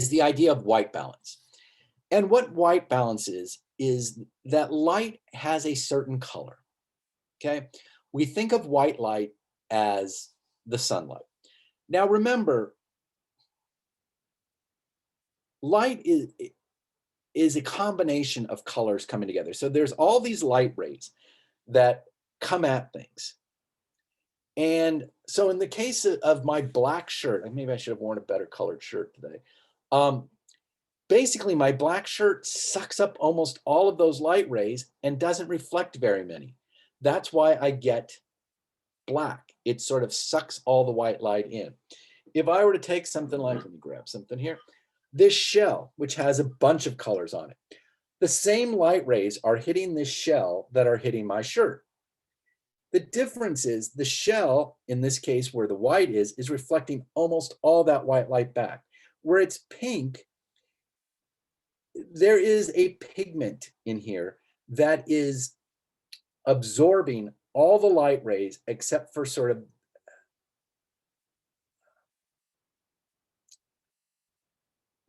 is the idea of white balance. And what white balance is that light has a certain color, okay? We think of white light as the sunlight. Now remember, light is a combination of colors coming together. So there's all these light rays that come at things. And so in the case of my black shirt, and maybe I should have worn a better colored shirt today. Basically, my black shirt sucks up almost all of those light rays and doesn't reflect very many. That's why I get black. It sort of sucks all the white light in. If I were to take something like, let me grab something here, this shell, which has a bunch of colors on it, the same light rays are hitting this shell that are hitting my shirt. The difference is the shell, in this case where the white is reflecting almost all that white light back. Where it's pink, there is a pigment in here that is absorbing all the light rays except for sort of,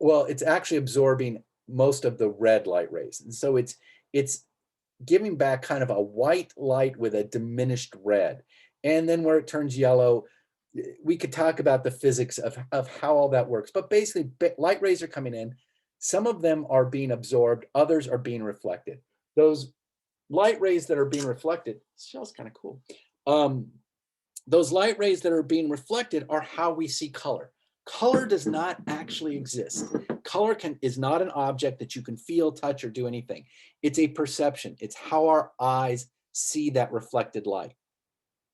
well, it's actually absorbing most of the red light rays. And so it's giving back kind of a white light with a diminished red. And then where it turns yellow, we could talk about the physics of how all that works. But basically, light rays are coming in. Some of them are being absorbed, others are being reflected. Those light rays that are being reflected, this shell's kind of cool. Those light rays that are being reflected are how we see color. Color does not actually exist. Color is not an object that you can feel, touch, or do anything. It's a perception. It's how our eyes see that reflected light.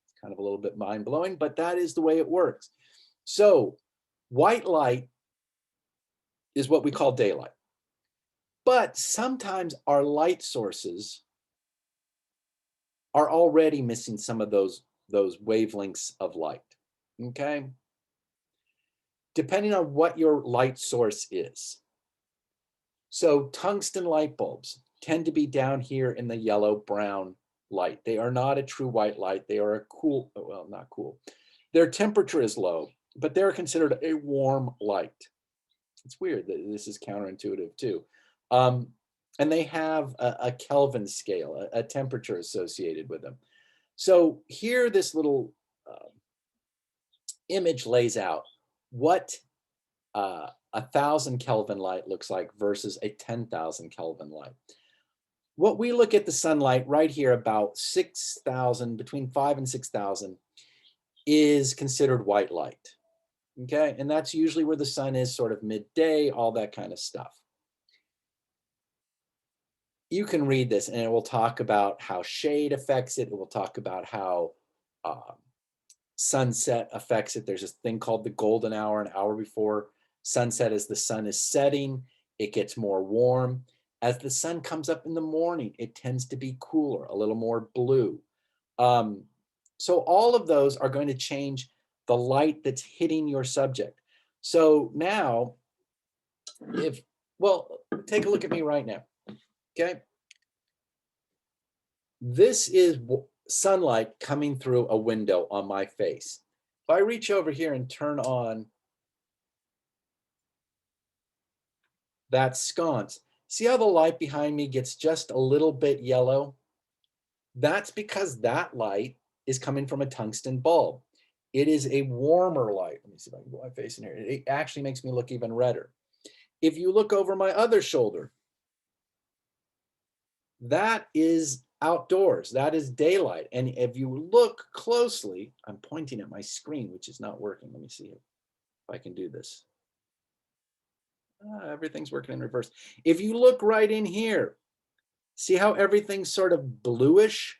It's kind of a little bit mind-blowing, but that is the way it works. So white light is what we call daylight. But sometimes our light sources are already missing some of those wavelengths of light, okay? Depending on what your light source is. So tungsten light bulbs tend to be down here in the yellow-brown light. They are not a true white light. They are a cool, well, not cool. Their temperature is low, but they're considered a warm light. It's weird that this is counterintuitive too. And they have a Kelvin scale, a temperature associated with them. So here, this little image lays out what 1,000 Kelvin light looks like versus a 10,000 Kelvin light. What we look at the sunlight right here, about 6,000, between 5 and 6,000, is considered white light. Okay, and that's usually where the sun is, sort of midday, all that kind of stuff. You can read this and it will talk about how shade affects it. It will talk about how sunset affects it. There's this thing called the golden hour, an hour before sunset. As the sun is setting, it gets more warm. As the sun comes up in the morning, it tends to be cooler, a little more blue. So all of those are going to change the light that's hitting your subject. So now, take a look at me right now, okay? This is sunlight coming through a window on my face. If I reach over here and turn on that sconce, see how the light behind me gets just a little bit yellow? That's because that light is coming from a tungsten bulb. It is a warmer light. Let me see if I can put my face in here. It actually makes me look even redder. If you look over my other shoulder, that is outdoors. That is daylight. And if you look closely, I'm pointing at my screen, which is not working. Let me see if I can do this. Everything's working in reverse. If you look right in here, see how everything's sort of bluish?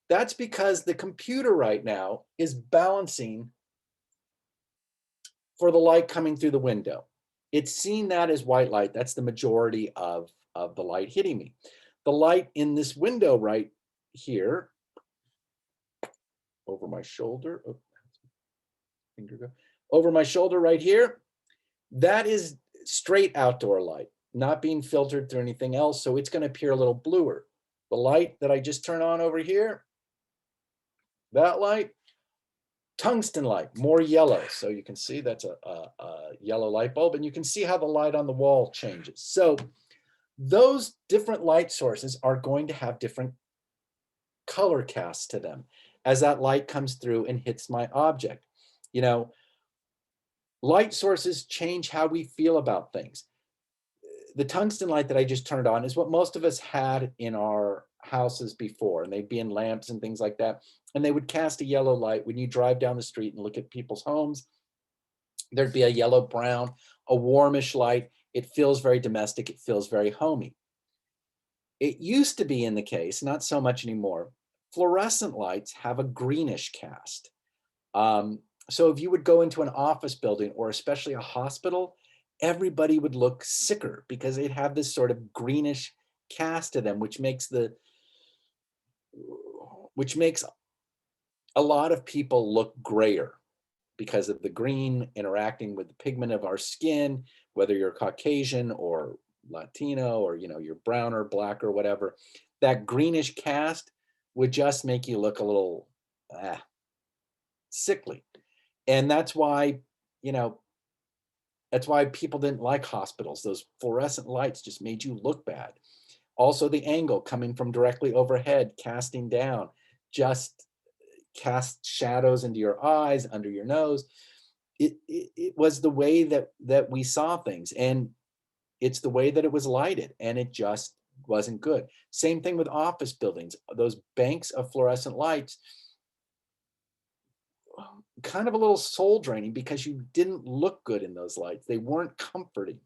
That's because the computer right now is balancing for the light coming through the window. It's seeing that as white light. That's the majority of the light hitting me. The light in this window right here, over my shoulder, over my shoulder right here, that is straight outdoor light, not being filtered through anything else, so it's going to appear a little bluer. The light that I just turned on over here, that light, Tungsten light, more yellow. So you can see that's a yellow light bulb, and you can see how the light on the wall changes. So those different light sources are going to have different color casts to them as that light comes through and hits my object. You know, light sources change how we feel about things. The tungsten light that I just turned on is what most of us had in our houses before, and they'd be in lamps and things like that. And they would cast a yellow light when you drive down the street and look at people's homes. There'd be a yellow brown, a warmish light. It feels very domestic. It feels very homey. It used to be in the case, not so much anymore. Fluorescent lights have a greenish cast. So if you would go into an office building or especially a hospital, everybody would look sicker because they'd have this sort of greenish cast to them, which makes a lot of people look grayer because of the green interacting with the pigment of our skin, whether you're Caucasian or Latino or you're brown or black or whatever. That greenish cast would just make you look a little sickly. And that's why, that's why people didn't like hospitals. Those fluorescent lights just made you look bad. Also, the angle coming from directly overhead, casting down, just cast shadows into your eyes, under your nose. It was the way that we saw things, and it's the way that it was lighted, and it just wasn't good. Same thing with office buildings. Those banks of fluorescent lights, kind of a little soul draining because you didn't look good in those lights. They weren't comforting.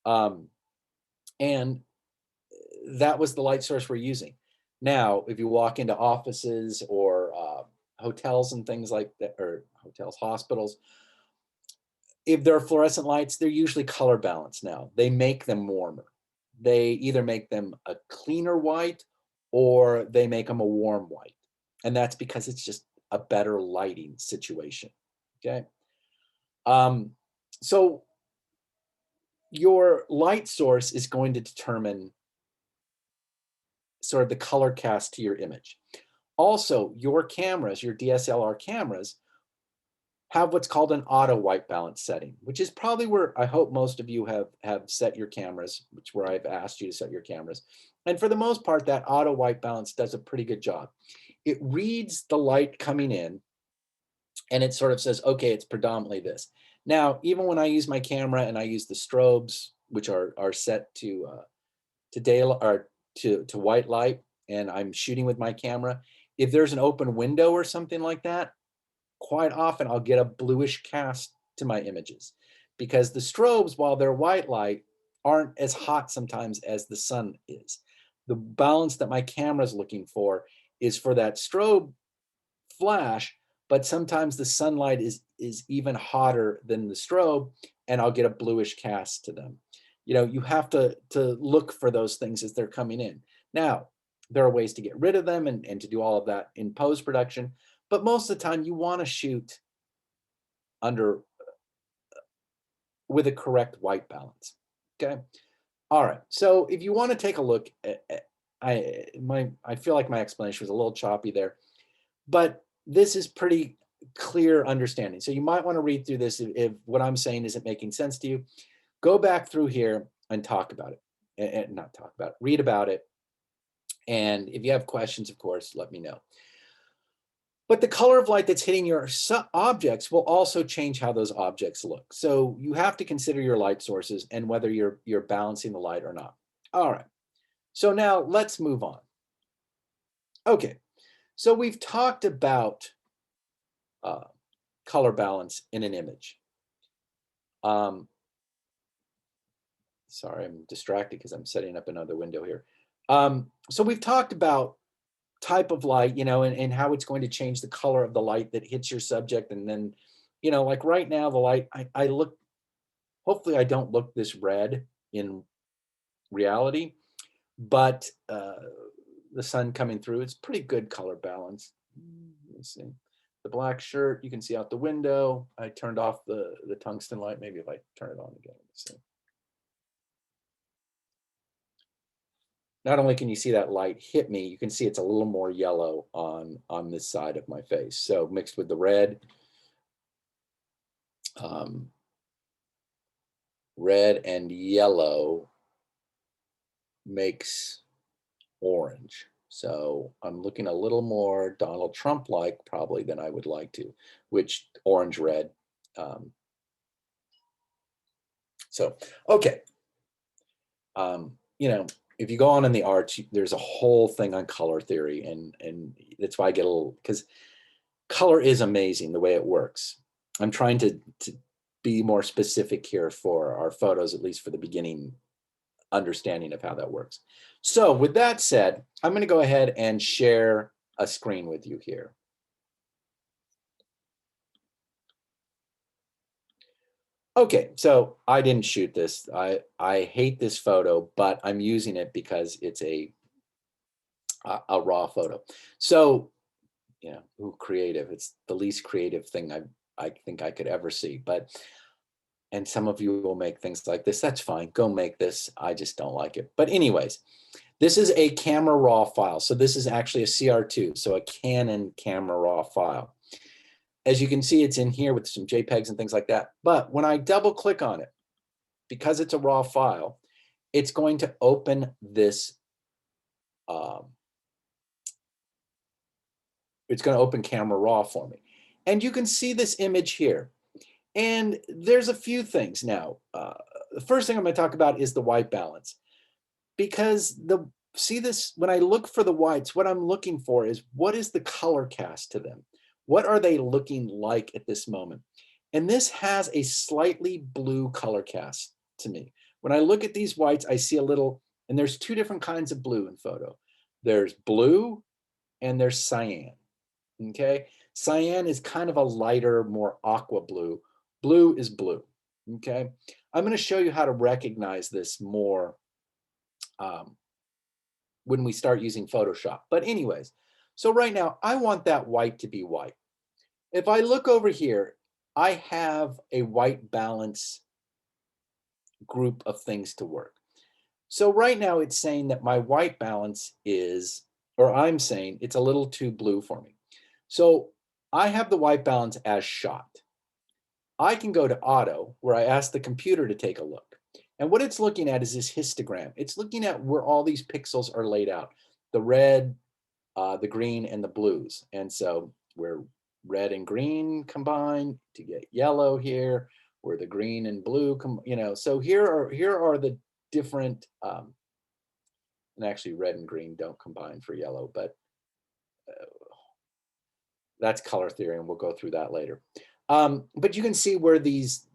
And that was the light source we're using. Now, if you walk into offices or hotels and things like that, or hotels, hospitals, if there are fluorescent lights, they're usually color balanced now. They make them warmer. They either make them a cleaner white or they make them a warm white. And that's because it's just a better lighting situation, okay? So your light source is going to determine sort of the color cast to your image. Also, your cameras, your DSLR cameras, have what's called an auto white balance setting, which is probably where I hope most of you have set your cameras, which where I've asked you to set your cameras. And for the most part, that auto white balance does a pretty good job. It reads the light coming in and it sort of says, okay, it's predominantly this. Now, even when I use my camera and I use the strobes, which are set to daylight or to white light, and I'm shooting with my camera, if there's an open window or something like that, quite often I'll get a bluish cast to my images because the strobes, while they're white light, aren't as hot sometimes as the sun is. The balance that my camera is looking for is for that strobe flash, but sometimes the sunlight is even hotter than the strobe, and I'll get a bluish cast to them. You have to look for those things as they're coming in. Now, there are ways to get rid of them and to do all of that in post-production, but most of the time you want to shoot under with a correct white balance. Okay. All right. So if you want to take a look at, I feel like my explanation was a little choppy there, but this is pretty clear understanding. So you might want to read through this if what I'm saying isn't making sense to you. Go back through here and talk about it, and not talk about it, read about it. And if you have questions, of course, let me know. But the color of light that's hitting your objects will also change how those objects look. So you have to consider your light sources and whether you're balancing the light or not. All right. So now let's move on. Okay. So we've talked about color balance in an image. Sorry, I'm distracted because I'm setting up another window here. So we've talked about type of light, and how it's going to change the color of the light that hits your subject. And then, like right now, the light, I look, hopefully I don't look this red in reality, but the sun coming through, it's pretty good color balance. Let me see. The black shirt, you can see out the window. I turned off the tungsten light. Maybe if I turn it on again, let's see. Not only can you see that light hit me, you can see it's a little more yellow on this side of my face. So mixed with the red, red and yellow makes orange. So I'm looking a little more Donald Trump-like probably than I would like to, which orange, red. So, okay. You know, if you go on in the arts, there's a whole thing on color theory, and that's why I get a little, because color is amazing the way it works. I'm trying to be more specific here for our photos, at least for the beginning understanding of how that works. So with that said, I'm going to go ahead and share a screen with you here. Okay, so I didn't shoot this. I hate this photo, but I'm using it because it's a raw photo. So, you know, ooh, creative. It's the least creative thing I think I could ever see. But, and some of you will make things like this. That's fine. Go make this. I just don't like it. But anyways, this is a camera raw file. So this is actually a CR2, so a Canon camera raw file. As you can see, it's in here with some JPEGs and things like that. But when I double click on it, because it's a raw file, it's going to open this. It's going to open camera raw for me. And you can see this image here. And there's a few things now. The first thing I'm going to talk about is the white balance. Because see this, when I look for the whites, what I'm looking for is what is the color cast to them? What are they looking like at this moment? And this has a slightly blue color cast to me. When I look at these whites, I see a little, and there's two different kinds of blue in photo. There's blue and there's cyan, okay? Cyan is kind of a lighter, more aqua blue. Blue is blue, okay? I'm gonna show you how to recognize this more when we start using Photoshop. But anyways, so right now I want that white to be white. If I look over here, I have a white balance group of things to work. So right now it's saying that my white balance is, or I'm saying it's a little too blue for me. So I have the white balance as shot. I can go to auto where I ask the computer to take a look. And what it's looking at is this histogram. It's looking at where all these pixels are laid out, the red, the green, and the blues. And so where red and green combine to get yellow here, where the green and blue, you know, so here are the different, and actually red and green don't combine for yellow, but that's color theory, and we'll go through that later. But you can see where these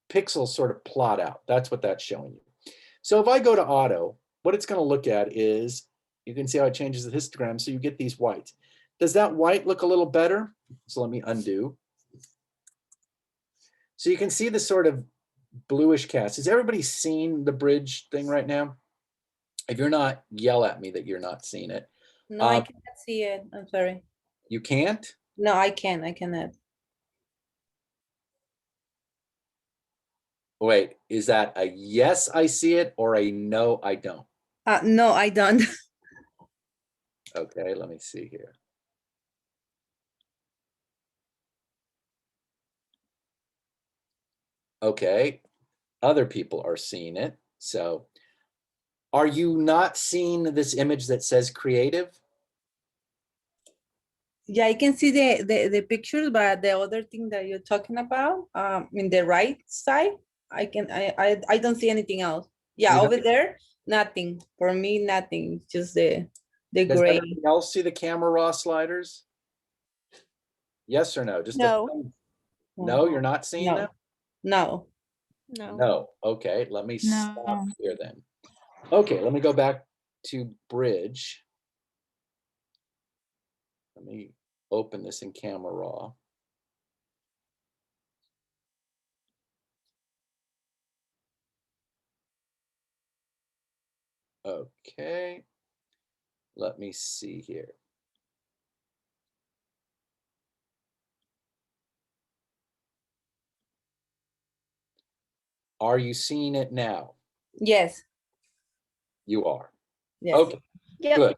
pixels sort of plot out. That's what that's showing you. So if I go to auto, what it's going to look at is, you can see how it changes the histogram, so you get these whites. Does that white look a little better? So let me undo. So you can see the sort of bluish cast. Has everybody seen the bridge thing right now? If you're not, yell at me that you're not seeing it. No, I cannot see it. I'm sorry. You can't? No, I cannot. Wait, is that a yes, I see it, or a no, I don't? No, I don't. Okay, let me see here. Okay, other people are seeing it. So are you not seeing this image that says creative? Yeah, I can see the pictures, but the other thing that you're talking about, in the right side, I don't see anything else. Yeah, over there, nothing. For me, nothing. Just the Does gray. everybody else see the camera raw sliders? Yes or no? Just No. No, you're not seeing them? No. No. Okay, let me stop here then. Okay, let me go back to bridge. Let me open this in camera raw. Okay, let me see here. Are you seeing it now? Yes. You are. Yes. Okay, Yep. good.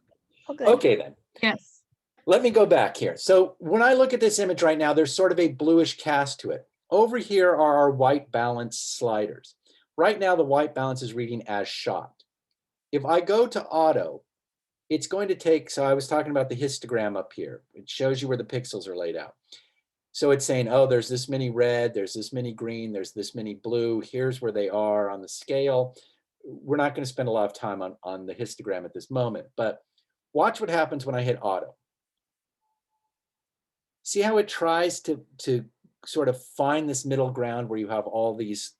Okay. Okay then. Yes. let me go back here. So when I look at this image right now, there's sort of a bluish cast to it. Over here are our white balance sliders. Right now, the white balance is reading as shot. If I go to auto, it's going to take, so I was talking about the histogram up here. It shows you where the pixels are laid out. So it's saying, oh, there's this many red, there's this many green, there's this many blue. Here's where they are on the scale. We're not going to spend a lot of time on the histogram at this moment, but watch what happens when I hit auto. See how it tries to sort of find this middle ground where you have all these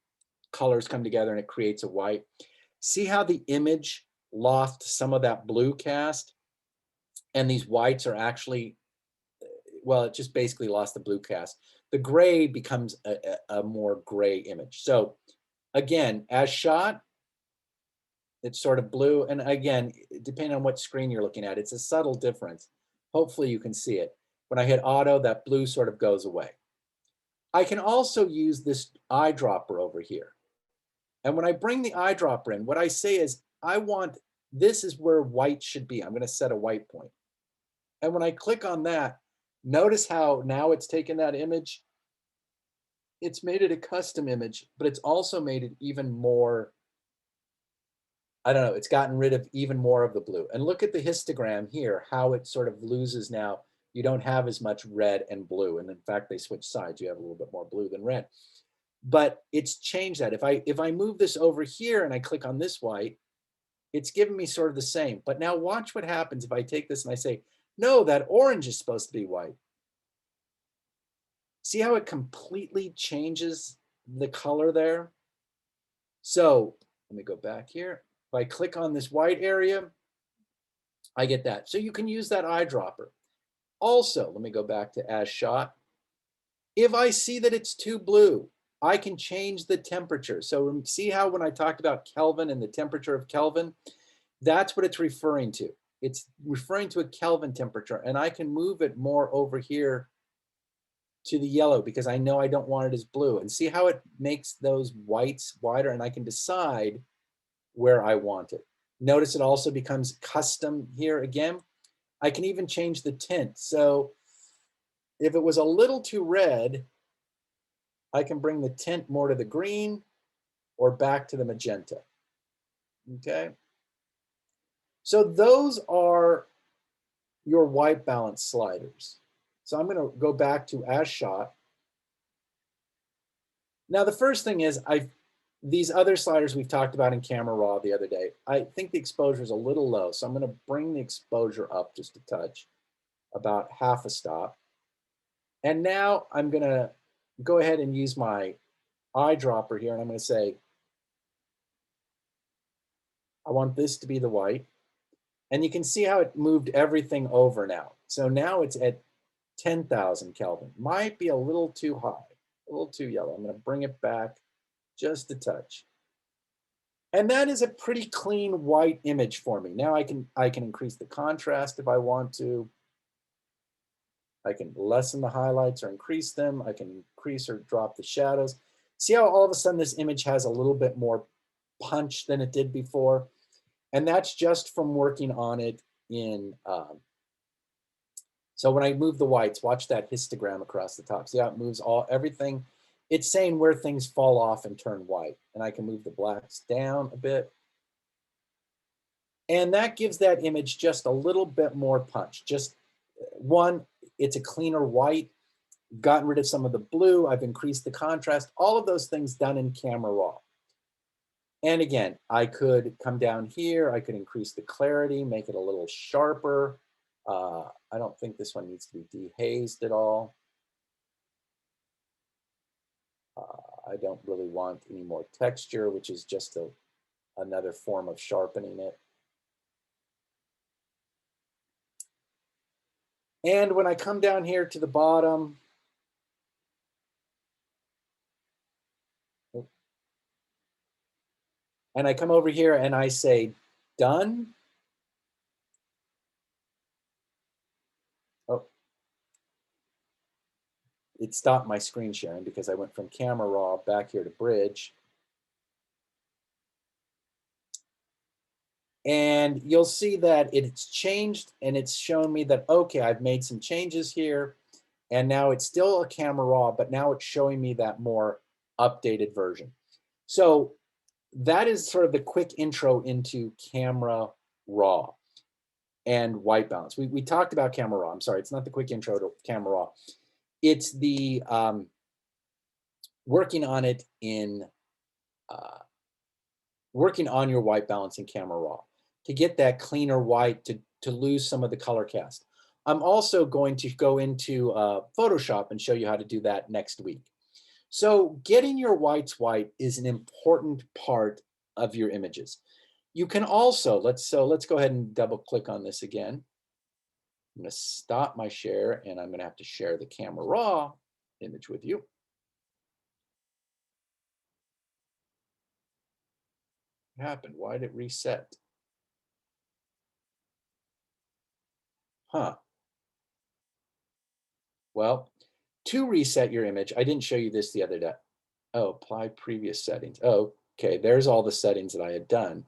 colors come together and it creates a white. See how the image lost some of that blue cast and these whites are actually, well, it just basically lost the blue cast. The gray becomes a more gray image. So again, as shot, it's sort of blue. And again, depending on what screen you're looking at, it's a subtle difference. Hopefully you can see it. When I hit auto, that blue sort of goes away. I can also use this eyedropper over here. And when I bring the eyedropper in, what I say is, I want, this is where white should be. I'm going to set a white point. And when I click on that, notice how now it's taken that image, it's made it a custom image, but it's also made it even more, I don't know, it's gotten rid of even more of the blue. And look at the histogram here, how it sort of loses now. You don't have as much red and blue. And in fact, they switch sides. You have a little bit more blue than red. But it's changed that. If I move this over here and I click on this white, it's giving me sort of the same. But now watch what happens if I take this and I say, no, that orange is supposed to be white. See how it completely changes the color there? So let me go back here. If I click on this white area, I get that. So you can use that eyedropper. Also, let me go back to as shot. If I see that it's too blue, I can change the temperature. So see how when I talked about Kelvin and the temperature of Kelvin, that's what it's referring to. It's referring to a Kelvin temperature, and I can move it more over here to the yellow because I know I don't want it as blue. And see how it makes those whites wider, and I can decide where I want it. Notice it also becomes custom here again. I can even change the tint. So if it was a little too red, I can bring the tint more to the green or back to the magenta. Okay. So those are your white balance sliders. So I'm going to go back to as shot. Now, the first thing is these other sliders we've talked about in camera raw the other day, I think the exposure is a little low. So I'm going to bring the exposure up just a touch, about half a stop. And now I'm going to go ahead and use my eyedropper here. And I'm going to say, I want this to be the white. And you can see how it moved everything over now. So now it's at 10,000 Kelvin. Might be a little too high, a little too yellow. I'm going to bring it back just a touch. And that is a pretty clean white image for me. Now I can increase the contrast if I want to. I can lessen the highlights or increase them. I can increase or drop the shadows. See how all of a sudden this image has a little bit more punch than it did before? And that's just from working on it in, so when I move the whites, watch that histogram across the top. See how it moves everything? It's saying where things fall off and turn white. And I can move the blacks down a bit. And that gives that image just a little bit more punch. Just one, it's a cleaner white, gotten rid of some of the blue, I've increased the contrast, all of those things done in camera raw. And again, I could come down here, I could increase the clarity, make it a little sharper. I don't think this one needs to be dehazed at all. I don't really want any more texture, which is just another form of sharpening it. And when I come down here to the bottom, and I come over here and I say, done. Oh, it stopped my screen sharing because I went from camera raw back here to bridge. And you'll see that it's changed and it's shown me that, okay, I've made some changes here. And now it's still a camera raw, but now it's showing me that more updated version. So that is sort of the quick intro into camera raw and white balance. We talked about camera raw. I'm sorry, it's not the quick intro to camera raw. It's the working on it in working on your white balance in camera raw to get that cleaner white, to lose some of the color cast. I'm also going to go into Photoshop and show you how to do that next week. So getting your whites white is an important part of your images. You can also, let's go ahead and double click on this again. I'm going to stop my share and I'm going to have to share the camera raw image with you. What happened? Why did it reset? Huh. Well, to reset your image, I didn't show you this the other day. Oh, apply previous settings. Oh, okay, there's all the settings that I had done.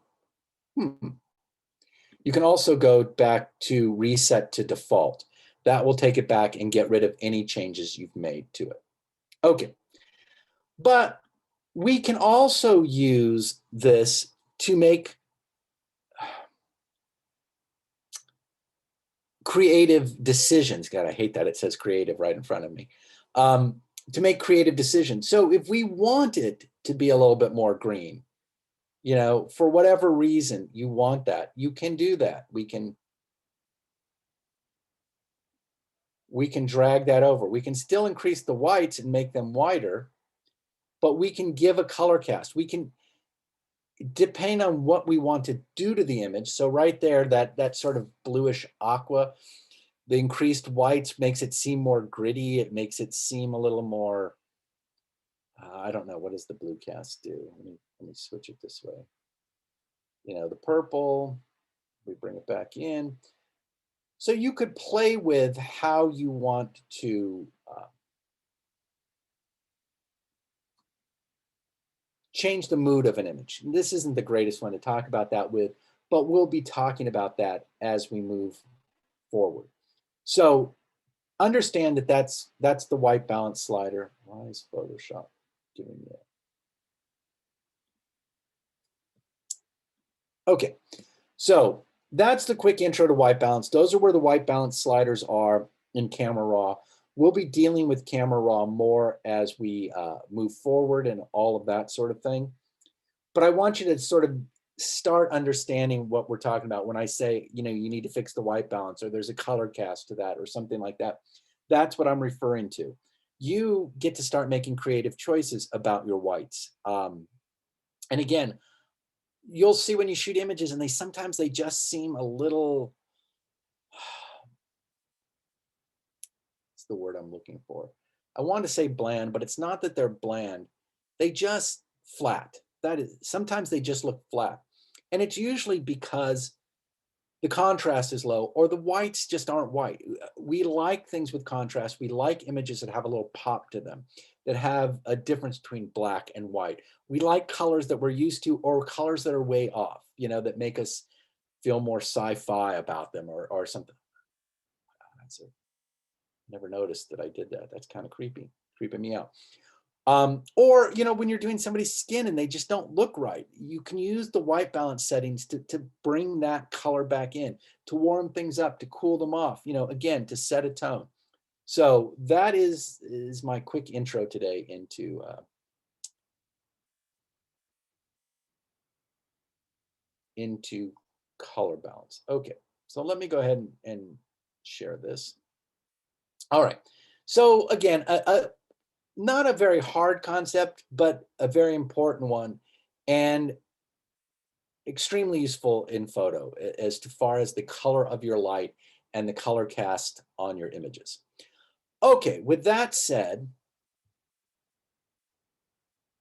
You can also go back to reset to default. That will take it back and get rid of any changes you've made to it. Okay, but we can also use this to make creative decisions. God, I hate that it says creative right in front of me. To make creative decisions. So if we want it to be a little bit more green, you know, for whatever reason you want that, you can do that. We can drag that over. We can still increase the whites and make them whiter, but we can give a color cast. We can, depending on what we want to do to the image. So right there, that sort of bluish aqua, the increased whites makes it seem more gritty. It makes it seem a little more, I don't know, what does the blue cast do? Let me switch it this way. You know, the purple, we bring it back in. So you could play with how you want to change the mood of an image. This isn't the greatest one to talk about that with, but we'll be talking about that as we move forward. So understand that that's the white balance slider. Why is Photoshop giving me that? Okay, so that's the quick intro to white balance. Those are where the white balance sliders are in Camera Raw. We'll be dealing with Camera Raw more as we move forward and all of that sort of thing. But I want you to sort of start understanding what we're talking about when I say, you know, you need to fix the white balance or there's a color cast to that or something like that. That's what I'm referring to. You get to start making creative choices about your whites. And again, you'll see when you shoot images and sometimes they just seem a little, what's the word I'm looking for? I want to say bland, but it's not that they're bland. They just flat. That is, sometimes they just look flat. And it's usually because the contrast is low or the whites just aren't white. We like things with contrast. We like images that have a little pop to them, that have a difference between black and white. We like colors that we're used to or colors that are way off, you know, that make us feel more sci-fi about them or something. That's it. Never noticed that I did that. That's kind of creeping me out. Or, you know, when you're doing somebody's skin and they just don't look right, you can use the white balance settings to bring that color back in, to warm things up, to cool them off, you know, again, to set a tone. So that is my quick intro today into color balance. Okay, so let me go ahead and share this. All right, so again, not a very hard concept, but a very important one and extremely useful in photo as far as the color of your light and the color cast on your images. Okay, with that said,